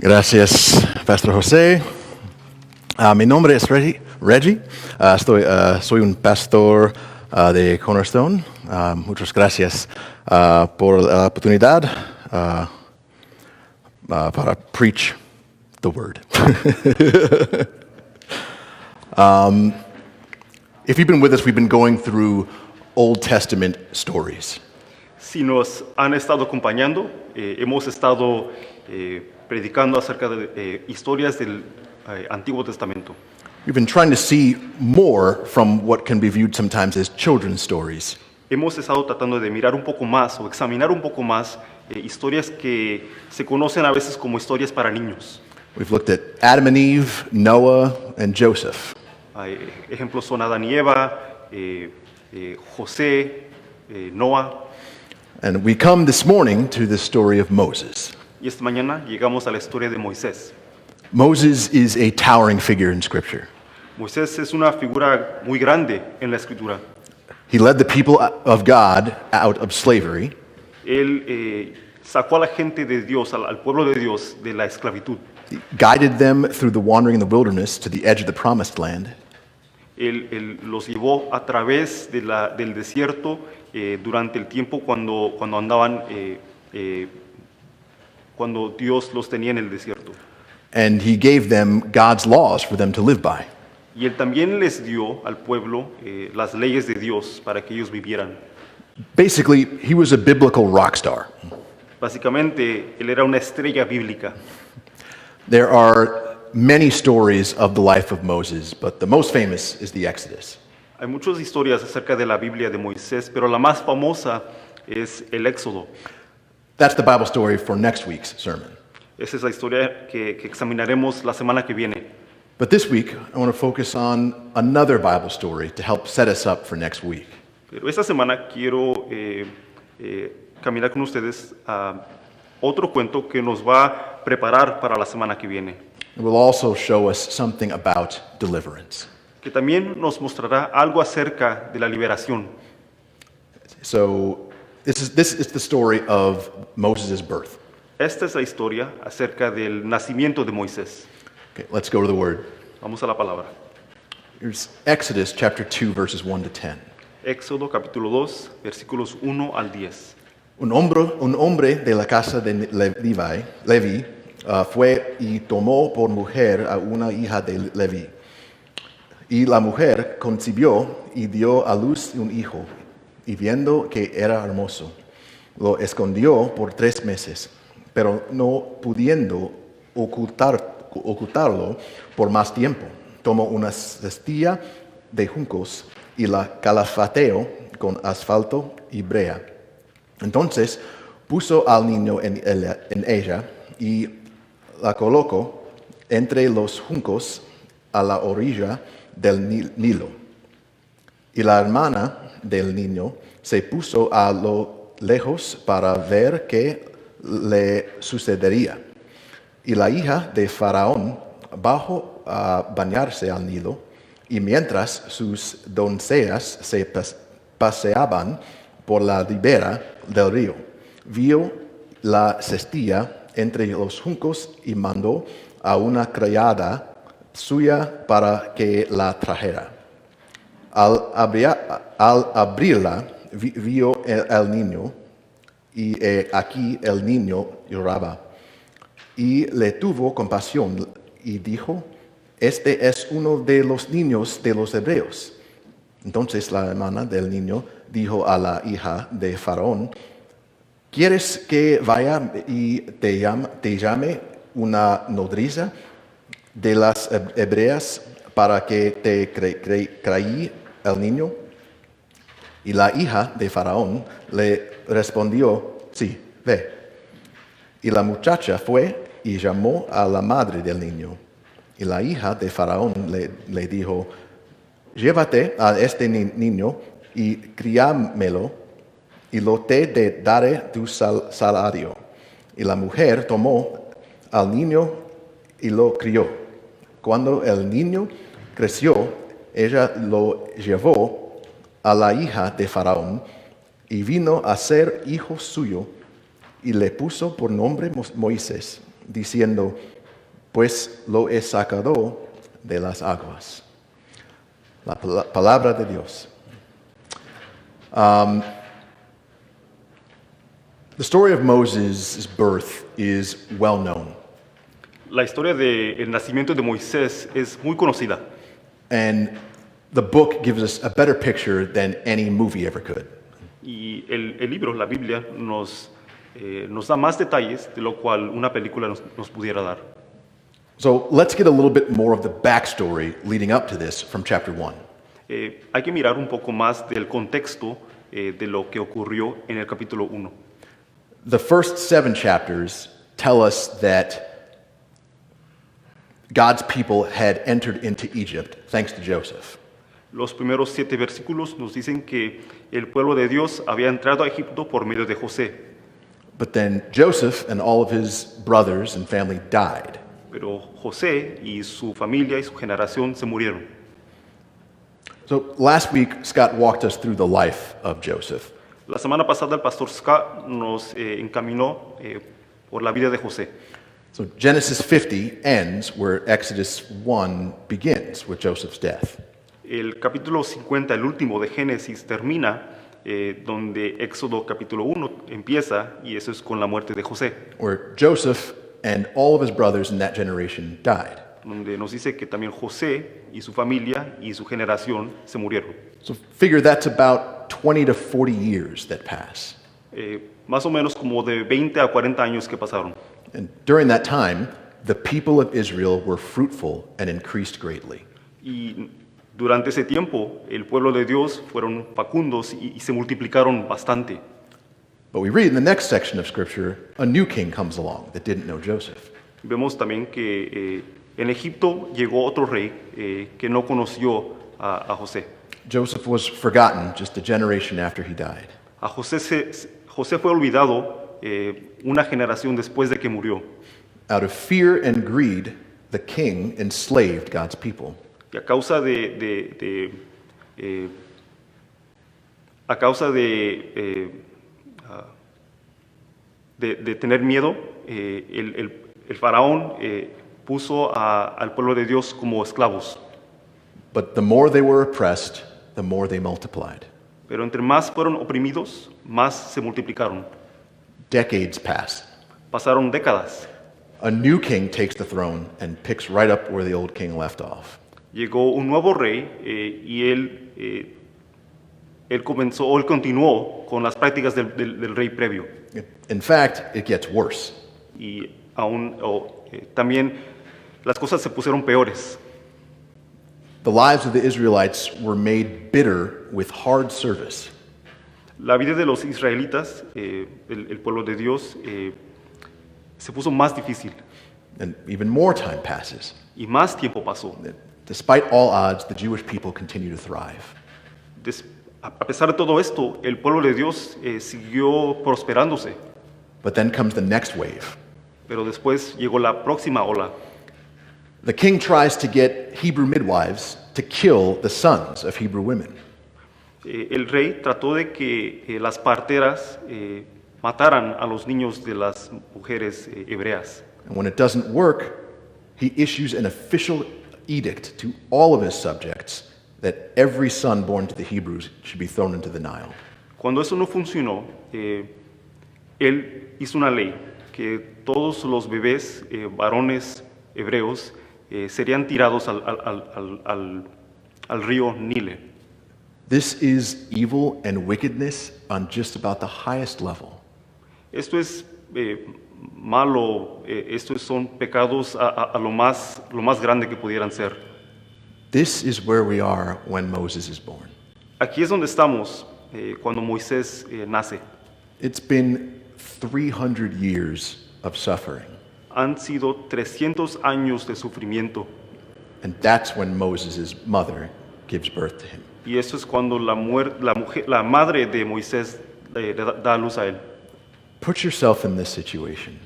Gracias, Pastor José. Mi nombre es Reggie. Soy un pastor de Cornerstone. Muchas gracias por la oportunidad para preach the word. If you've been with us, we've been going through Old Testament stories. Si nos han estado acompañando, hemos estado predicando acerca de historias del Antiguo Testamento. We've been trying to see more from what can be viewed sometimes as children's stories. Hemos estado tratando de mirar un poco más o examinar un poco más historias que se conocen a veces como historias para niños. We've looked at Adam and Eve, Noah, and Joseph. Ejemplos son Adán y Eva, José, Noah. And we come this morning to the story of Moses. Y esta mañana llegamos a la historia de Moisés. Moses is a towering figure in Scripture. Moisés es una figura muy grande en la Escritura. He led the people of God out of slavery. Él sacó a la gente de Dios, al pueblo de Dios, de la esclavitud. He guided them through the wandering in the wilderness to the edge of the promised land. Él los llevó a través del desierto durante el tiempo cuando andaban, cuando Dios los tenía en el desierto. And he gave them God's laws for them to live by. Y él también les dio al pueblo las leyes de Dios para que ellos vivieran. Basically, he was a biblical rock star. Básicamente, él era una estrella bíblica. There are many stories of the life of Moses, but the most famous is the Exodus. Hay muchas historias acerca de la Biblia de Moisés, pero la más famosa es el Éxodo. That's the Bible story for next week's sermon. Esa es la historia que examinaremos la semana que viene. But this week, I want to focus on another Bible story to help set us up for next week. Pero esta semana quiero caminar con ustedes a otro cuento que nos va a preparar para la semana que viene. It will also show us something about deliverance. Que también nos mostrará algo acerca de la liberación. So, this is the story of Moses' birth. Esta es la historia acerca del nacimiento de Moisés. Okay, let's go to the word. Vamos a la palabra. Here's Exodus chapter 2, verses 1 to 10. Éxodo capítulo 2, versículos 1 al 10. Un hombre de la casa de Levi fue y tomó por mujer a una hija de Levi. Y la mujer concibió y dio a luz un hijo, y viendo que era hermoso, lo escondió por 3 meses, pero no pudiendo ocultarlo por más tiempo, tomó una cestilla de juncos y la calafateó con asfalto y brea. Entonces puso al niño en ella y la colocó entre los juncos a la orilla del Nilo. Y la hermana del niño se puso a lo lejos para ver qué le sucedería. Y la hija de Faraón bajó a bañarse al Nilo, y mientras sus doncellas se paseaban por la ribera del río, vio la cestilla entre los juncos y mandó a una criada suya para que la trajera. Al abrirla, vio el niño, y aquí el niño lloraba. Y le tuvo compasión y dijo: este es uno de los niños de los hebreos. Entonces la hermana del niño dijo a la hija de Faraón: ¿quieres que vaya y te llame una nodriza de las hebreas para que te críe el niño? Y la hija de Faraón le respondió: sí, ve. Y la muchacha fue y llamó a la madre del niño. Y la hija de Faraón le dijo: llévate a este niño y críamelo, y te daré tu salario. Y la mujer tomó al niño y lo crió. Cuando el niño creció, ella lo llevó a la hija de Faraón, y vino a ser hijo suyo, y le puso por nombre Moisés, diciendo, pues lo he sacado de las aguas. La palabra de Dios. The story of Moses' birth is well known. La historia del nacimiento de Moisés es muy conocida. And the book gives us a better picture than any movie ever could. Y el libro, la Biblia, nos da más detalles de lo cual una película nos pudiera dar. So let's get a little bit more of the backstory leading up to this from chapter 1. Hay que mirar un poco más del contexto de lo que ocurrió en el capítulo 1. The first 7 chapters tell us that God's people had entered into Egypt thanks to Joseph. Los primeros 7 versículos nos dicen que el pueblo de Dios había entrado a Egipto por medio de José. But then Joseph and all of his brothers and family died. Pero José y su familia y su generación se murieron. So last week, Scott walked us through the life of Joseph. La semana pasada el pastor Scott nos encaminó por la vida de José. So Genesis 50 ends where Exodus 1 begins with Joseph's death. El capítulo 50, el último de Génesis, termina donde Éxodo capítulo 1 empieza, y eso es con la muerte de José, Where Joseph and all of his brothers in that generation died. donde nos dice que también José y su familia y su generación se murieron. So figure that's about 20 to 40 years that pass. Más o menos como de 20 a 40 años que pasaron. And during that time, the people of Israel were fruitful and increased greatly. Y durante ese tiempo el pueblo de Dios fueron facundos y se multiplicaron bastante. But we read in the next section of Scripture, a new king comes along that didn't know Joseph. Vemos también que en Egipto llegó otro rey que no conoció a José. Joseph was forgotten just a generation after he died. A José fue olvidado una generación después de que murió. Out of fear and greed, the king enslaved God's people. Y a causa de tener miedo, el faraón puso al pueblo de Dios como esclavos. But the more they were oppressed, the more they multiplied. Pero entre más fueron oprimidos, más se multiplicaron. Decades passed. Pasaron décadas. A new king takes the throne and picks right up where the old king left off. Llegó un nuevo rey y él continuó con las prácticas del rey previo. In fact, it gets worse. Y también las cosas se pusieron peores. The lives of the Israelites were made bitter with hard service. La vida de los israelitas, el pueblo de Dios, se puso más difícil And even more time passes. y más tiempo pasó. Despite all odds, the Jewish people continue to thrive. A pesar de todo esto, el pueblo de Dios siguió prosperándose, But then comes the next wave. pero después llegó la próxima ola. The king tries to get Hebrew midwives to kill the sons of Hebrew women. El rey trató de que las parteras mataran a los niños de las mujeres hebreas. And when it doesn't work, he issues an official edict to all of his subjects that every son born to the Hebrews should be thrown into the Nile. Cuando eso no funcionó, él hizo una ley que todos los bebés varones hebreos serían tirados al río Nile. This is evil and wickedness on just about the highest level. Esto es malo, estos son pecados a lo más grande que pudieran ser. This is where we are when Moses is born. Aquí es donde estamos cuando Moisés nace. It's been 300 years of suffering. Han sido 300 años de sufrimiento, And that's when Moses' mother gives birth to him. y eso es cuando la madre de Moisés da a luz a él. Put yourself in this situation.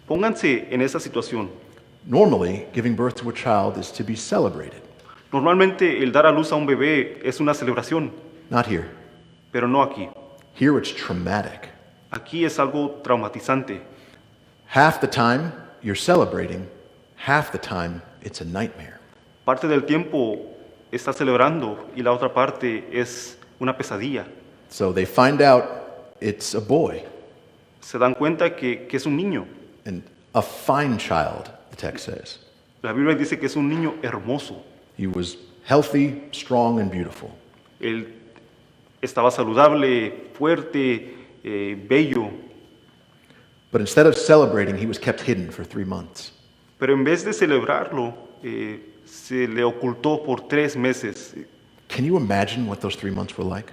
Pónganse en esa situación. Normally, giving birth to a child is to be celebrated. Normalmente el dar a luz a un bebé es una celebración, Not here. pero no aquí. Here it's traumatic. Aquí es algo traumatizante. Half the time, you're celebrating, half the time it's a nightmare. Parte del tiempo está celebrando y la otra parte es una pesadilla. So they find out it's a boy, Se dan cuenta que es un niño. and a fine child, the text says. La Biblia dice que es un niño hermoso. He was healthy, strong, and beautiful. Él estaba saludable, fuerte, bello, But instead of celebrating, he was kept hidden for 3 months. pero en vez de celebrarlo, se le ocultó por 3 meses. Can you imagine what those 3 months were like?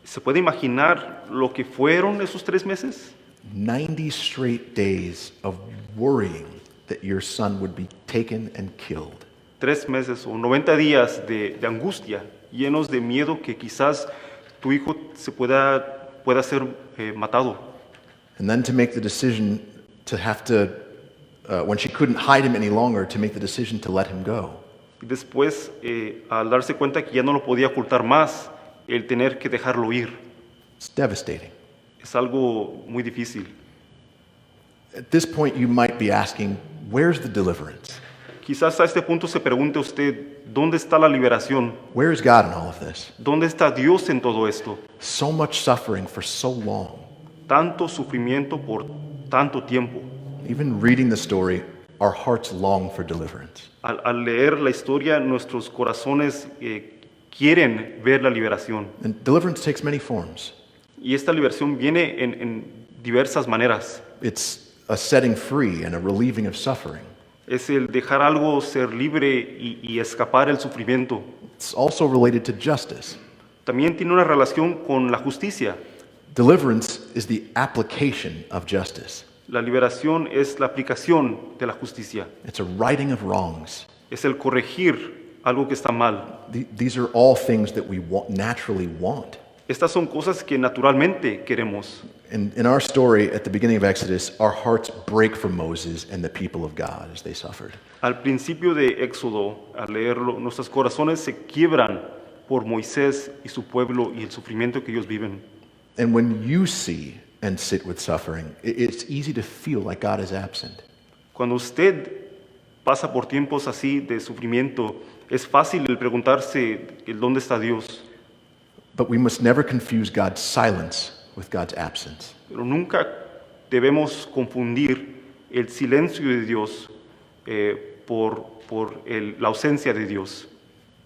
¿Se puede imaginar lo que fueron esos 3 meses? 90 straight days of worrying that your son would be taken and killed. 3 meses o 90 días de angustia, llenos de miedo que quizás tu hijo pueda ser matado. And then to make the decision to have to, when she couldn't hide him any longer, to make the decision to let him go. Y después, al darse cuenta que ya no lo podía ocultar más, el tener que dejarlo ir, It's devastating. es algo muy difícil. At this point, you might be asking, where's the deliverance? Quizás a este punto se pregunte usted, ¿dónde está la liberación? Where is God in all of this? ¿Dónde está Dios en todo esto? So much suffering for so long. Tanto sufrimiento por tanto tiempo. Even reading the story, our hearts long for deliverance. Al leer la historia, nuestros corazones quieren ver la liberación. And deliverance takes many forms. Y esta liberación viene en diversas maneras. It's a setting free and a relieving of suffering. Es el dejar algo ser libre y escapar el sufrimiento. It's also related to justice. También tiene una relación con la justicia. Deliverance is the application of justice. La liberación es la aplicación de la justicia. It's a righting of wrongs. Es el corregir algo que está mal. These are all things that we naturally want. Estas son cosas que naturalmente queremos. In our story at the beginning of Exodus, our hearts break for Moses and the people of God as they suffered. Al principio de Éxodo, al leerlo, nuestros corazones se quiebran por Moisés y su pueblo y el sufrimiento que ellos viven. And when you see and sit with suffering, it's easy to feel like God is absent. Cuando usted pasa por tiempos así de sufrimiento, es fácil el preguntarse el dónde está Dios. But we must never confuse God's silence with God's absence. Pero nunca debemos confundir el silencio de Dios por la ausencia de Dios.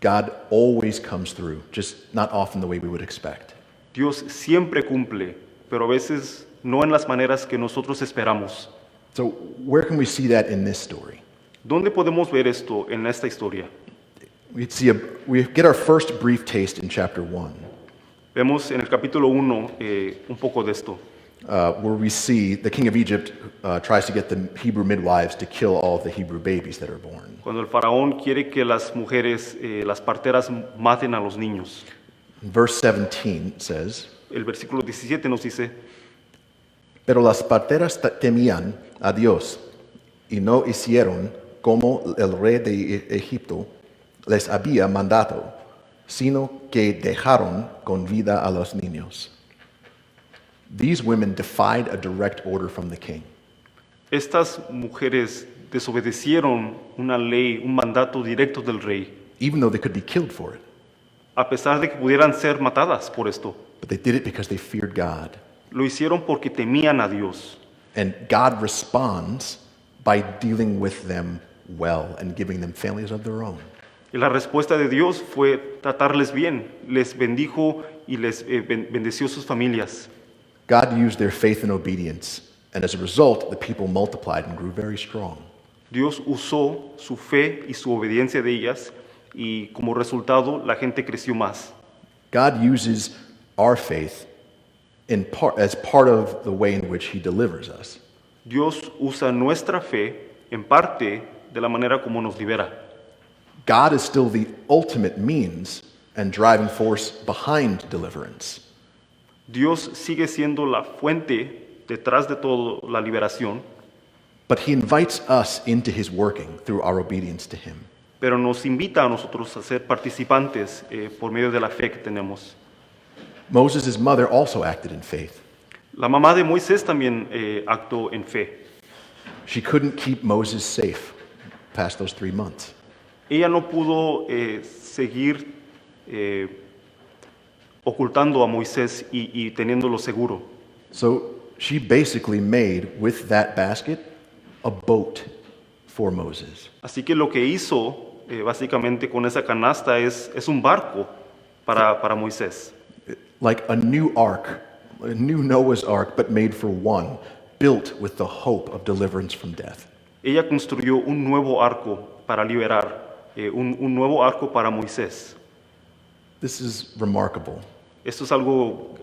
God always comes through, just not often the way we would expect. Dios siempre cumple, pero a veces no en las maneras que nosotros esperamos. So where can we see that in this story? ¿Dónde podemos ver esto en esta historia? We get our first brief taste in chapter 1, Vemos en el capítulo 1 un poco de esto, where we see the king of Egypt tries to get the Hebrew midwives to kill all of the Hebrew babies that are born. cuando el faraón quiere que las mujeres, las parteras, maten a los niños. Verse 17 says, El versículo 17 nos dice, Pero las parteras temían a Dios y no hicieron como el rey de Egipto les había mandado, sino que dejaron con vida a los niños. These women defied a direct order from the king. estas mujeres desobedecieron una ley, un mandato directo del rey, Even though they could be killed for it. a pesar de que pudieran ser matadas por esto. But they did it because they feared God. Lo hicieron porque temían a Dios. And God responds by dealing with them well and giving them families of their own. Y la respuesta de Dios fue tratarles bien, les bendijo y les bendeció sus familias. God used their faith and obedience, and as a result, the people multiplied and grew very strong. Dios usó su fe y su obediencia de ellas y como resultado la gente creció más. God uses our faith as part of the way in which He delivers us. Dios usa nuestra fe en parte de la manera como nos libera. God is still the ultimate means and driving force behind deliverance. Dios sigue siendo la fuente detrás de toda la liberación, But He invites us into His working through our obedience to Him. pero nos invita a nosotros a ser participantes por medio de la fe que tenemos. Moses' mother also acted in faith. La mamá de Moisés también actuó en fe. She couldn't keep Moses safe past those 3 months. Ella no pudo seguir ocultando a Moisés y teniéndolo seguro. So she basically made, with that basket, a boat for Moses. Así que lo que hizo básicamente con esa canasta es un barco para Moisés. Like a new ark, a new Noah's ark, but made for one, built with the hope of deliverance from death. Ella construyó un nuevo arco para liberar, un nuevo arco para Moisés. This is remarkable. Esto es algo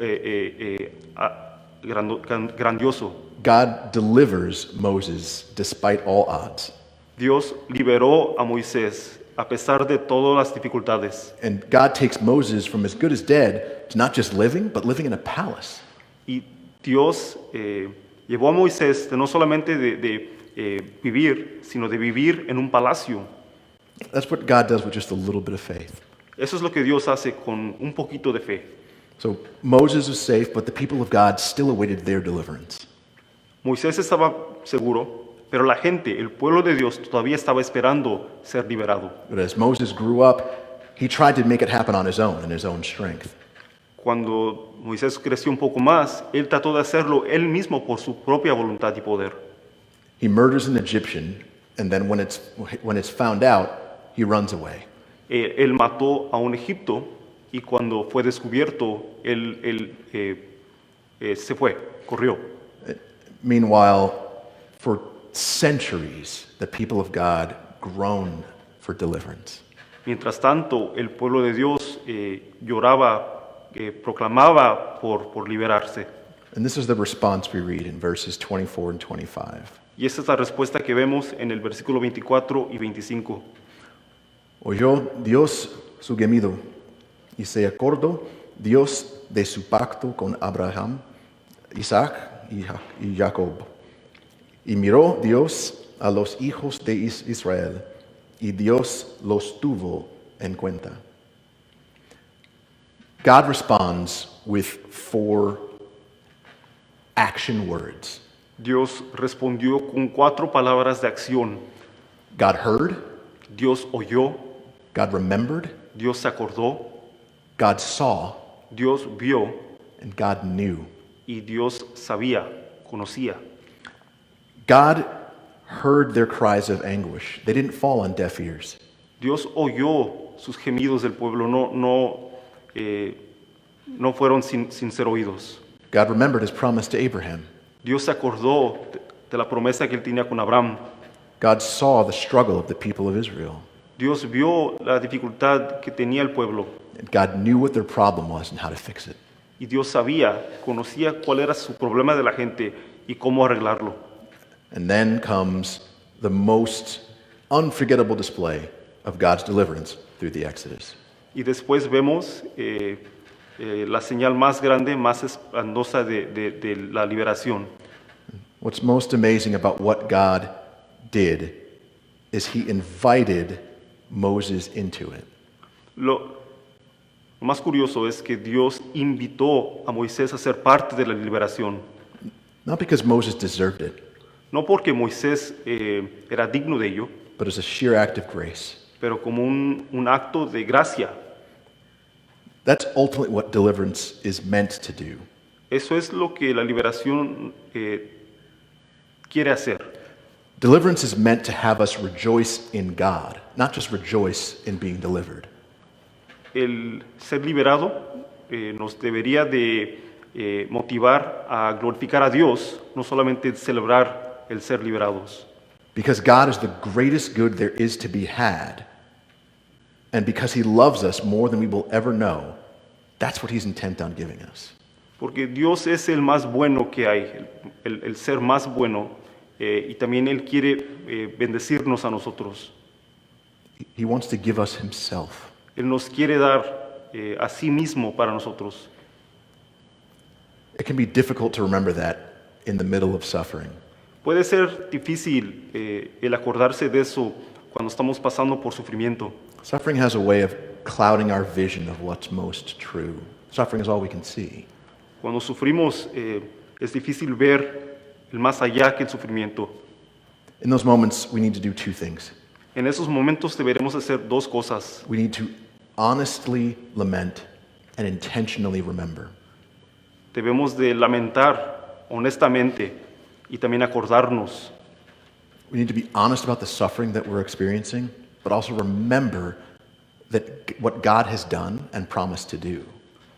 grandioso. God delivers Moses despite all odds. Dios liberó a Moisés a pesar de todas las dificultades. And God takes Moses from as good as dead to not just living, but living in a palace. Y Dios llevó a Moisés de no solamente de vivir, sino de vivir en un palacio. That's what God does with just a little bit of faith. Eso es lo que Dios hace con un poquito de fe. So Moses was safe, but the people of God still awaited their deliverance. Moisés estaba seguro, pero la gente, el pueblo de Dios, todavía estaba esperando ser liberado. But as Moses grew up, he tried to make it happen on his own, in his own strength. Cuando Moisés creció un poco más, él trató de hacerlo él mismo por su propia voluntad y poder. He murders an Egyptian, and then when it's found out, he runs away. Él mató a un egipto y cuando fue descubierto, él se fue, corrió. Meanwhile, for centuries, the people of God groaned for deliverance. Mientras tanto, el pueblo de Dios lloraba, proclamaba por liberarse. And this is the response we read in verses 24 and 25. Y esa es la respuesta que vemos en el versículo 24 y 25. Oyó Dios su gemido y se acordó Dios de su pacto con Abraham, Isaac y Jacob. Y miró Dios a los hijos de Israel, y Dios los tuvo en cuenta. God responds with 4 action words. Dios respondió con 4 palabras de acción. God heard, Dios oyó, God remembered, Dios se acordó, God saw, Dios vio and God knew. y Dios sabía, conocía. God heard their cries of anguish. They didn't fall on deaf ears. Dios oyó sus gemidos del pueblo, no fueron sin ser oídos. God remembered his promise to Abraham. Dios se acordó de la promesa que él tenía con Abraham. God saw the struggle of the people of Israel. Dios vio la dificultad que tenía el pueblo And God knew what their problem was and how to fix it. y Dios conocía cuál era su problema de la gente y cómo arreglarlo. And then comes the most unforgettable display of God's deliverance through the Exodus. Y después vemos la señal más grande, más espantosa de la liberación. What's most amazing about what God did is he invited Moses into it. Lo más curioso es que Dios invitó a Moisés a ser parte de la liberación. Not because Moses deserved it, No porque Moisés era digno de ello, but as a sheer act of grace. pero como un acto de gracia. That's ultimately what deliverance is meant to do. Eso es lo que la liberación quiere hacer. Deliverance is meant to have us rejoice in God, not just rejoice in being delivered. El ser liberado nos debería de motivar a glorificar a Dios, no solamente celebrar el ser liberados. Because God is the greatest good there is to be had, and because he loves us more than we will ever know, that's what he's intent on giving us. Porque Dios es el más bueno que hay, el ser más bueno, y también Él quiere bendecirnos a nosotros. He wants to give us himself. Él nos quiere dar a sí mismo para nosotros. It can be difficult to remember that in the middle of suffering. Puede ser difícil el acordarse de eso cuando estamos pasando por sufrimiento. Suffering has a way of clouding our vision of what's most true. Suffering is all we can see. Cuando sufrimos es difícil ver el más allá que el sufrimiento. In those moments, we need to do two things. En esos momentos deberemos hacer dos cosas. We need to honestly lament and intentionally remember. Debemos de lamentar honestamente y también acordarnos. We need to be honest about the suffering that we're experiencing, but also remember that what God has done and promised to do.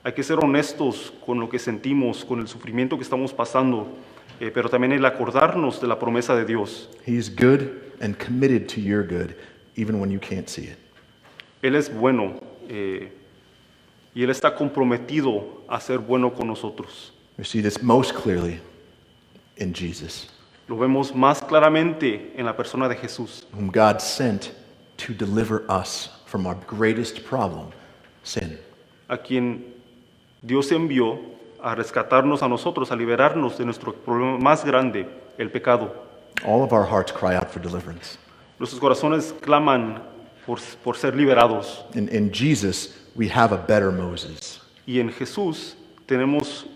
Hay que ser honestos con lo que sentimos, con el sufrimiento que estamos pasando, pero también el acordarnos de la promesa de Dios. He is good and committed to your good, even when you can't see it. Él es bueno y Él está comprometido a ser bueno con nosotros. We see this most clearly in Jesus, Lo vemos más claramente en la persona de Jesús, whom God sent to deliver us from our greatest problem, sin. a quien Dios envió a rescatarnos a nosotros, a liberarnos de nuestro problema más grande, el pecado. All of our hearts cry out for deliverance. Nuestros corazones claman por ser liberados. In Jesus, we have a better Moses. Y en Jesús tenemos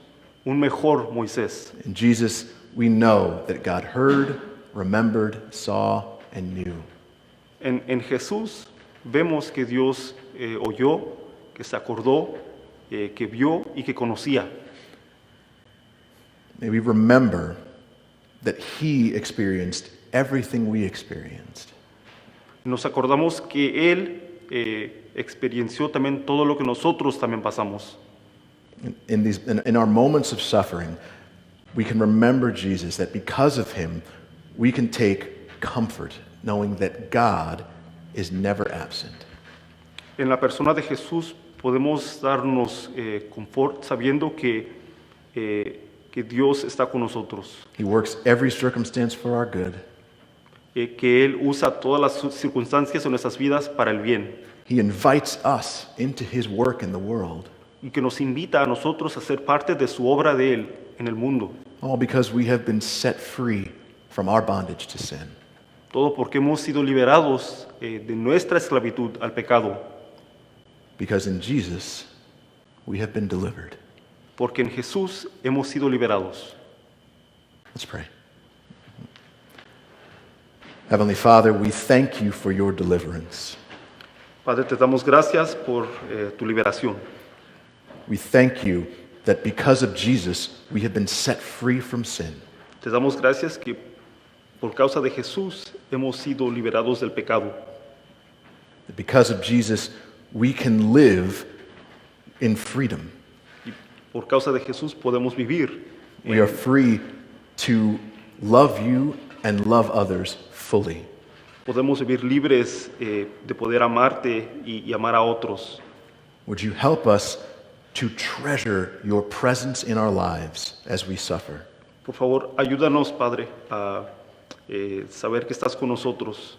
un mejor Moisés. In Jesus, we know that God heard, remembered, saw, and knew. En Jesús vemos que Dios oyó, que se acordó, que vio y que conocía. May we remember that He experienced everything we experienced. Nos acordamos que Él experienció también todo lo que nosotros también pasamos. In our moments of suffering, we can remember Jesus, that because of Him, we can take comfort knowing that God is never absent. En la persona de Jesús podemos darnos confort sabiendo que Dios está con nosotros, He works every circumstance for our good. Que Él usa todas las circunstancias de nuestras vidas para el bien He invites us into His work in the world, y que nos invita a nosotros a ser parte de su obra de Él en el mundo. all because we have been set free from our bondage to sin. Todo porque hemos sido liberados de nuestra esclavitud al pecado, Because in Jesus, we have been delivered. porque en Jesús hemos sido liberados. Let's pray. Heavenly Father, we thank you for your deliverance. Padre, te damos gracias por tu liberación. We thank you that because of Jesus, we have been set free from sin. Te damos gracias que por causa de Jesús hemos sido liberados del pecado. That because of Jesus, we can live in freedom. Y por causa de Jesús podemos vivir. We are free to love you and love others fully. Podemos vivir libres de poder amarte y amar a otros. Would you help us to treasure your presence in our lives as we suffer? Por favor, ayúdanos, Padre, a saber que estás con nosotros.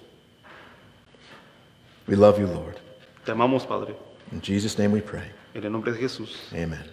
We love you, Lord. Te amamos, Padre. In Jesus' name we pray. En el nombre de Jesús. Amen.